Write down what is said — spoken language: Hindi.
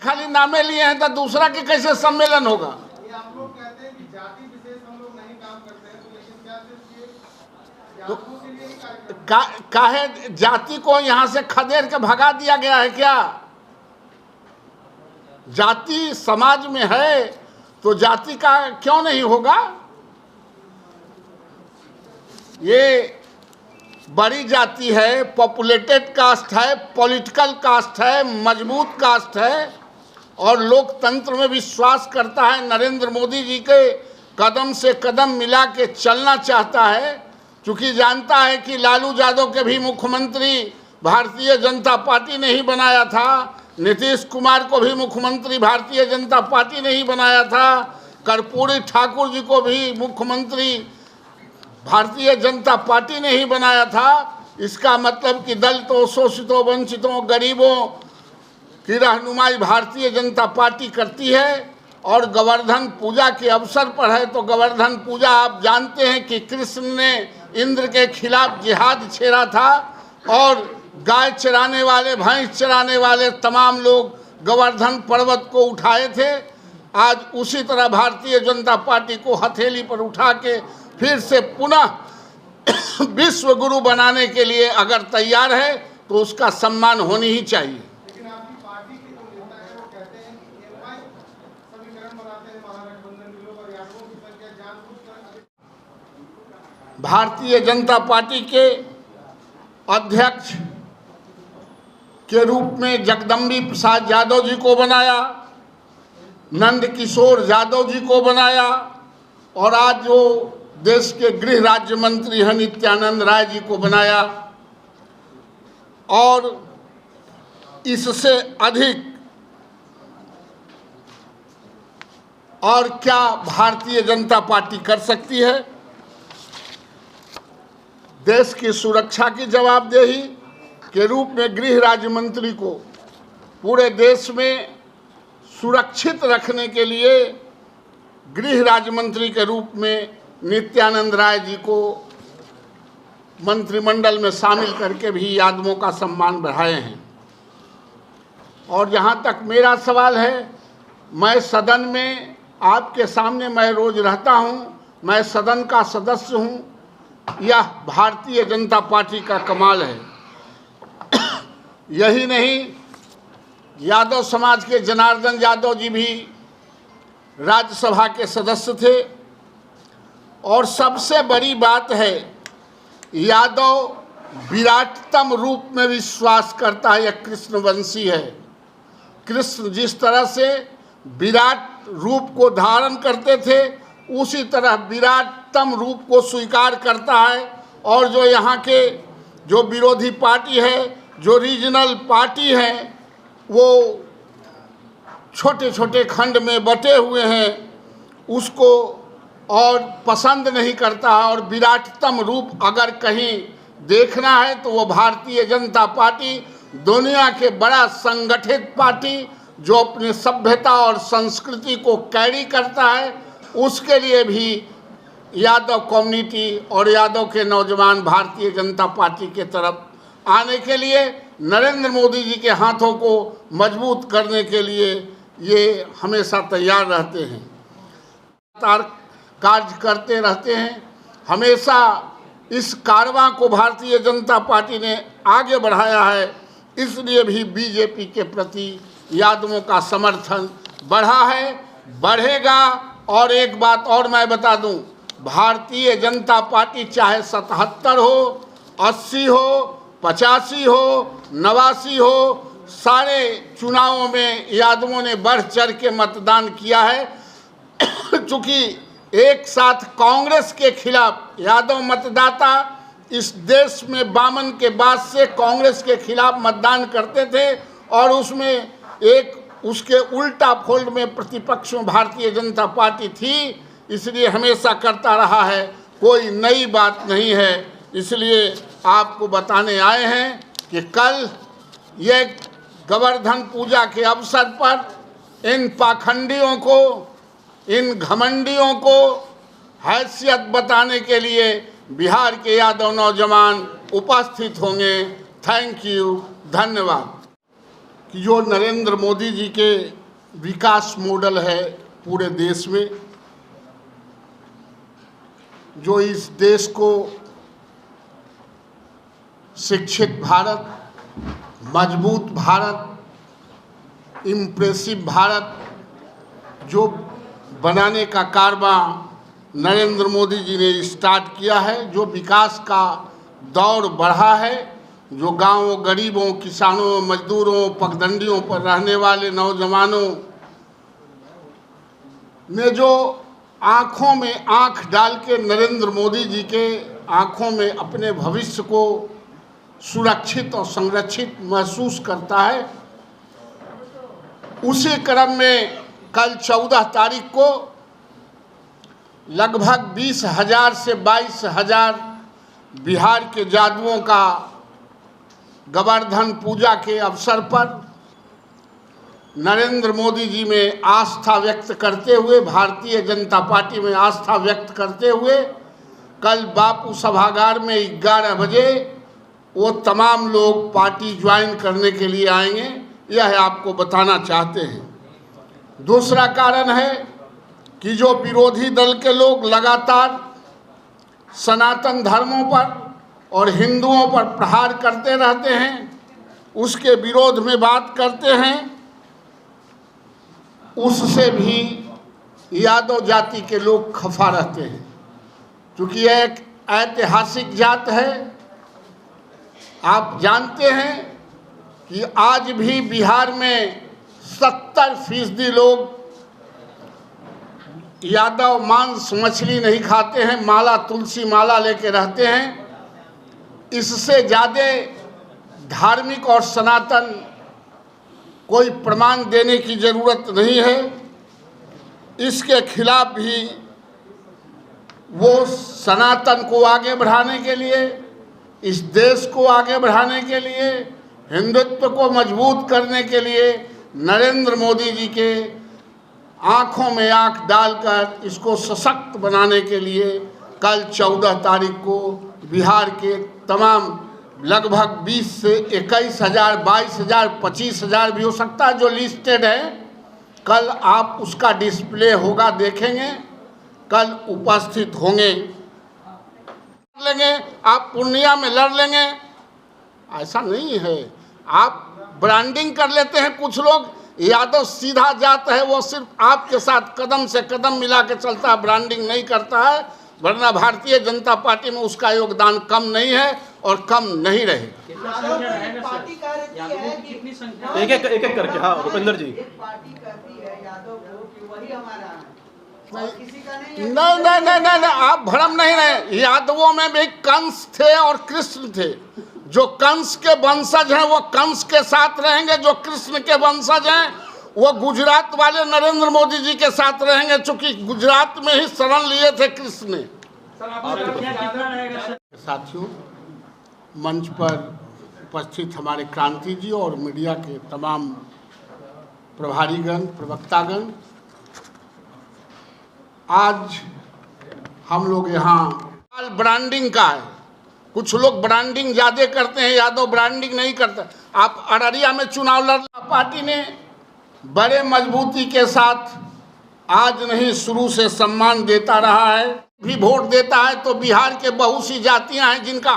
खाली नामे लिए हैं तो दूसरा के कैसे सम्मेलन होगा? आप लोग कहते हैं कि जाति विशेष हम लोग नहीं काम करते हैं, तो लेकिन क्या सिर्फ ये जातियों के लिए ही कार्य काहे जाति को यहाँ से खदेड़ के भगा दिया गया है क्या? जाति समाज में है तो जाति का क्यों नहीं होगा? ये बड़ी जाति है, पॉपुलेटेड कास्ट है, पॉलिटिकल कास्ट है, मजबूत कास्ट है और लोकतंत्र में विश्वास करता है। नरेंद्र मोदी जी के कदम से कदम मिला के चलना चाहता है, क्योंकि जानता है कि लालू यादव के भी मुख्यमंत्री भारतीय जनता पार्टी ने ही बनाया था, नीतीश कुमार को भी मुख्यमंत्री भारतीय जनता पार्टी ने ही बनाया था, कर्पूरी ठाकुर जी को भी मुख्यमंत्री भारतीय जनता पार्टी ने ही बनाया था। इसका मतलब कि दलितों, शोषितों, वंचितों, गरीबों की रहनुमाई भारतीय जनता पार्टी करती है। और गोवर्धन पूजा के अवसर पर है तो गोवर्धन पूजा आप जानते हैं कि कृष्ण ने इंद्र के खिलाफ जिहाद छेड़ा था और गाय चराने वाले, भैंस चराने वाले तमाम लोग गोवर्धन पर्वत को उठाए थे। आज उसी तरह भारतीय जनता पार्टी को हथेली पर उठा के फिर से पुनः विश्व गुरु बनाने के लिए अगर तैयार है तो उसका सम्मान होनी ही चाहिए। लेकिन आपकी पार्टी के जो नेता है वो कहते हैं कि एनवाई समीकरण बनाते हैं महागठबंधन के लोग और यादवों की संख्या जानबूझकर। भारतीय जनता पार्टी के अध्यक्ष के रूप में जगदम्बी प्रसाद यादव जी को बनाया, नंद किशोर यादव जी को बनाया और आज जो देश के गृह राज्य मंत्री हैं नित्यानंद राय जी को बनाया। और इससे अधिक और क्या भारतीय जनता पार्टी कर सकती है? देश की सुरक्षा की जवाबदेही के रूप में गृह राज्य मंत्री को पूरे देश में सुरक्षित रखने के लिए गृह राज्य मंत्री के रूप में नित्यानंद राय जी को मंत्रिमंडल में शामिल करके भी यादवों का सम्मान बढ़ाए हैं। और जहाँ तक मेरा सवाल है, मैं सदन में आपके सामने मैं रोज रहता हूँ, मैं सदन का सदस्य हूँ। यह भारतीय जनता पार्टी का कमाल है। यही नहीं, यादव समाज के जनार्दन यादव जी भी राज्यसभा के सदस्य थे। और सबसे बड़ी बात है, यादव विराटतम रूप में विश्वास करता है। यह कृष्णवंशी है। कृष्ण जिस तरह से विराट रूप को धारण करते थे उसी तरह विराटतम रूप को स्वीकार करता है। और जो यहाँ के जो विरोधी पार्टी है, जो रीजनल पार्टी है, वो छोटे छोटे खंड में बटे हुए हैं, उसको और पसंद नहीं करता है। और विराटतम रूप अगर कहीं देखना है तो वो भारतीय जनता पार्टी, दुनिया के बड़ा संगठित पार्टी जो अपनी सभ्यता और संस्कृति को कैरी करता है, उसके लिए भी यादव कम्युनिटी और यादव के नौजवान भारतीय जनता पार्टी के तरफ आने के लिए, नरेंद्र मोदी जी के हाथों को मजबूत करने के लिए ये हमेशा तैयार रहते हैं, कार्य करते रहते हैं। हमेशा इस कारवां को भारतीय जनता पार्टी ने आगे बढ़ाया है। इसलिए भी बीजेपी के प्रति यादवों का समर्थन बढ़ा है, बढ़ेगा। और एक बात और मैं बता दूं, भारतीय जनता पार्टी चाहे 77 हो, 80 हो, 85 हो, 89 हो, सारे चुनावों में यादवों ने बढ़ चढ़ के मतदान किया है। चूँकि एक साथ कांग्रेस के खिलाफ यादव मतदाता इस देश में वामन के बाद से कांग्रेस के खिलाफ मतदान करते थे और उसमें एक उसके उल्टा फोल्ड में प्रतिपक्ष में भारतीय जनता पार्टी थी। इसलिए हमेशा करता रहा है, कोई नई बात नहीं है। इसलिए आपको बताने आए हैं कि कल ये गोवर्धन पूजा के अवसर पर इन पाखंडियों को, इन घमंडियों को हैसियत बताने के लिए बिहार के यादव नौजवान उपस्थित होंगे। थैंक यू, धन्यवाद। कि जो नरेंद्र मोदी जी के विकास मॉडल है पूरे देश में, जो इस देश को शिक्षित भारत, मजबूत भारत, इम्प्रेसिव भारत जो बनाने का कारवां नरेंद्र मोदी जी ने स्टार्ट किया है, जो विकास का दौर बढ़ा है, जो गांवों, गरीबों, किसानों, मजदूरों, पगडंडियों पर रहने वाले नौजवानों ने जो आँखों में आँख डाल के नरेंद्र मोदी जी के आँखों में अपने भविष्य को सुरक्षित और संरक्षित महसूस करता है, उसी क्रम में कल 14 तारीख को लगभग 20,000 से 22,000 बिहार के जादुओं का गोवर्धन पूजा के अवसर पर नरेंद्र मोदी जी में आस्था व्यक्त करते हुए, भारतीय जनता पार्टी में आस्था व्यक्त करते हुए कल बापू सभागार में 11 बजे वो तमाम लोग पार्टी ज्वाइन करने के लिए आएंगे, यह आपको बताना चाहते हैं। दूसरा कारण है कि जो विरोधी दल के लोग लगातार सनातन धर्मों पर और हिंदुओं पर प्रहार करते रहते हैं, उसके विरोध में बात करते हैं, उससे भी यादव जाति के लोग खफा रहते हैं, क्योंकि यह एक ऐतिहासिक जात है। आप जानते हैं कि आज भी बिहार में 70% लोग यादव मांस मछली नहीं खाते हैं, माला, तुलसी माला लेके रहते हैं। इससे ज़्यादा धार्मिक और सनातन कोई प्रमाण देने की ज़रूरत नहीं है। इसके खिलाफ भी वो सनातन को आगे बढ़ाने के लिए, इस देश को आगे बढ़ाने के लिए, हिंदुत्व को मजबूत करने के लिए नरेंद्र मोदी जी के आँखों में आँख डालकर इसको सशक्त बनाने के लिए कल 14 तारीख को बिहार के तमाम लगभग 20 से 21,000, 22,000, 25,000 भी हो सकता है जो लिस्टेड है, कल आप उसका डिस्प्ले होगा, देखेंगे, कल उपस्थित होंगे। लेंगे आप पूर्णिया में लड़ लेंगे, ऐसा नहीं है। आप ब्रांडिंग कर लेते हैं कुछ लोग, यादव सीधा जात है, वो सिर्फ आपके साथ कदम से कदम मिला के चलता है, ब्रांडिंग नहीं करता है, वरना भारतीय जनता पार्टी में उसका योगदान कम नहीं है और कम नहीं रहे। एक एक करके, हाँ भूपेंद्र जी, पार्टी कहती है यादव को कि वही हमारा है, किसी का नहीं। नहीं, आप भ्रम नहीं रहे। यादवों में भी कंस थे और कृष्ण थे। जो कंस के वंशज हैं वो कंस के साथ रहेंगे, जो कृष्ण के वंशज हैं वो गुजरात वाले नरेंद्र मोदी जी के साथ रहेंगे, चूंकि गुजरात में ही शरण लिए थे कृष्ण ने। साथियों, मंच पर उपस्थित हमारे क्रांति जी और मीडिया के तमाम प्रभारीगण, प्रवक्तागण, आज हम लोग यहाँ ब्रांडिंग का है। कुछ लोग ब्रांडिंग ज़्यादा करते हैं, यादव ब्रांडिंग नहीं करते। आप अररिया में चुनाव लड़, पार्टी ने बड़े मजबूती के साथ आज नहीं शुरू से सम्मान देता रहा है, भी वोट देता है। तो बिहार के बहुत सी जातियां हैं जिनका